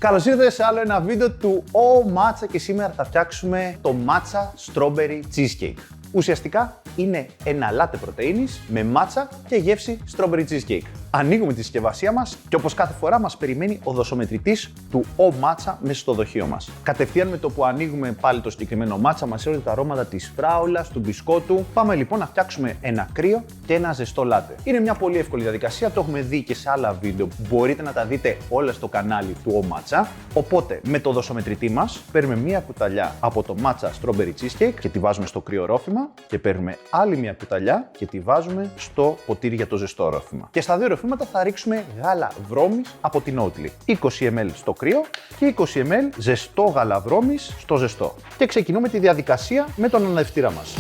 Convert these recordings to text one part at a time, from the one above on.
Καλώς ήρθατε σε άλλο ένα βίντεο του O Matcha και σήμερα θα φτιάξουμε το Matcha Strawberry Cheesecake. Ουσιαστικά είναι ένα λάτε πρωτεΐνης με μάτσα και γεύση strawberry cheesecake. Ανοίγουμε τη συσκευασία μας και όπως κάθε φορά μας περιμένει ο δοσομετρητής του O Matcha μέσα στο δοχείο μας. Κατευθείαν με το που ανοίγουμε πάλι το συγκεκριμένο μάτσα μας έρχονται τα αρώματα της φράουλας, του μπισκότου. Πάμε λοιπόν να φτιάξουμε ένα κρύο και ένα ζεστό λάτε. Είναι μια πολύ εύκολη διαδικασία, το έχουμε δει και σε άλλα βίντεο που μπορείτε να τα δείτε όλα στο κανάλι του O Matcha. Οπότε με το δοσομετρητή μας παίρνουμε μία κουταλιά από το Matcha Strawberry Cheesecake και τη βάζουμε στο κρύο ρόφημα και παίρνουμε άλλη μία κουταλιά και τη βάζουμε στο ποτήρι για το ζεστό ρόφημα. Και στα δύο ροφήματα θα ρίξουμε γάλα βρώμης από την Oatly. 20 ml στο κρύο και 20 ml ζεστό γάλα βρώμης στο ζεστό. Και ξεκινούμε τη διαδικασία με τον αναδευτήρα μας.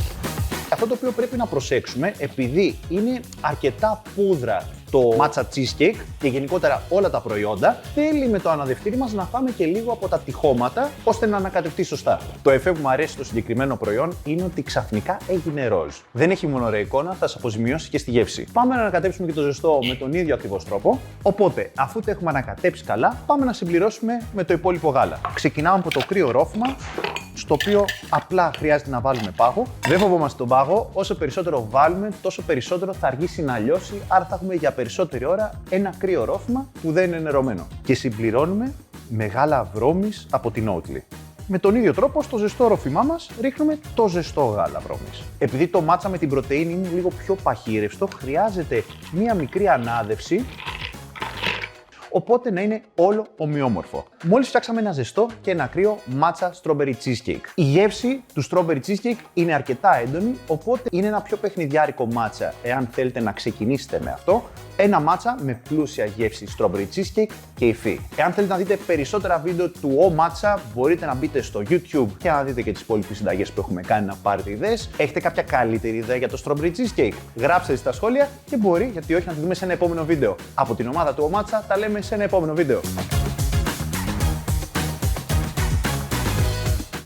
Αυτό το οποίο πρέπει να προσέξουμε, επειδή είναι αρκετά πούδρα το matcha cheesecake και γενικότερα όλα τα προϊόντα, θέλει με το αναδευτήρι μας να φάμε και λίγο από τα τυχώματα ώστε να ανακατευτεί σωστά. Το εφέ που μου αρέσει στο συγκεκριμένο προϊόν είναι ότι ξαφνικά έγινε ροζ. Δεν έχει μόνο ωραία εικόνα, θα σας αποζημιώσει και στη γεύση. Πάμε να ανακατέψουμε και το ζεστό με τον ίδιο ακριβώς τρόπο. Οπότε, αφού το έχουμε ανακατέψει καλά, πάμε να συμπληρώσουμε με το υπόλοιπο γάλα. Ξεκινάμε από το κρύο ρόφημα, στο οποίο απλά χρειάζεται να βάλουμε πάγο. Δεν φοβόμαστε τον πάγο, όσο περισσότερο βάλουμε, τόσο περισσότερο θα αργήσει να λιώσει, άρα θα έχουμε για περισσότερη ώρα ένα κρύο ρόφημα που δεν είναι νερωμένο. Και συμπληρώνουμε με γάλα βρώμης από την Oatly. Με τον ίδιο τρόπο, στο ζεστό ρόφημά μας ρίχνουμε το ζεστό γάλα βρώμης. Επειδή το μάτσα με την πρωτεΐνη είναι λίγο πιο παχύρευστο, χρειάζεται μία μικρή ανάδευση, οπότε να είναι όλο ομοιόμορφο. Μόλις φτιάξαμε ένα ζεστό και ένα κρύο matcha strawberry cheesecake. Η γεύση του strawberry cheesecake είναι αρκετά έντονη, οπότε είναι ένα πιο παιχνιδιάρικο matcha εάν θέλετε να ξεκινήσετε με αυτό. Ένα matcha με πλούσια γεύση strawberry cheesecake και υφή. Εάν θέλετε να δείτε περισσότερα βίντεο του O Matcha, μπορείτε να μπείτε στο YouTube και να δείτε και τις υπόλοιπες συνταγές που έχουμε κάνει να πάρετε ιδέες. Έχετε κάποια καλύτερη ιδέα για το strawberry cheesecake? Γράψτε στα σχόλια και μπορεί, γιατί όχι, να τη δούμε σε ένα επόμενο βίντεο. Από την ομάδα του O Matcha τα λέμε σε ένα επόμενο βίντεο.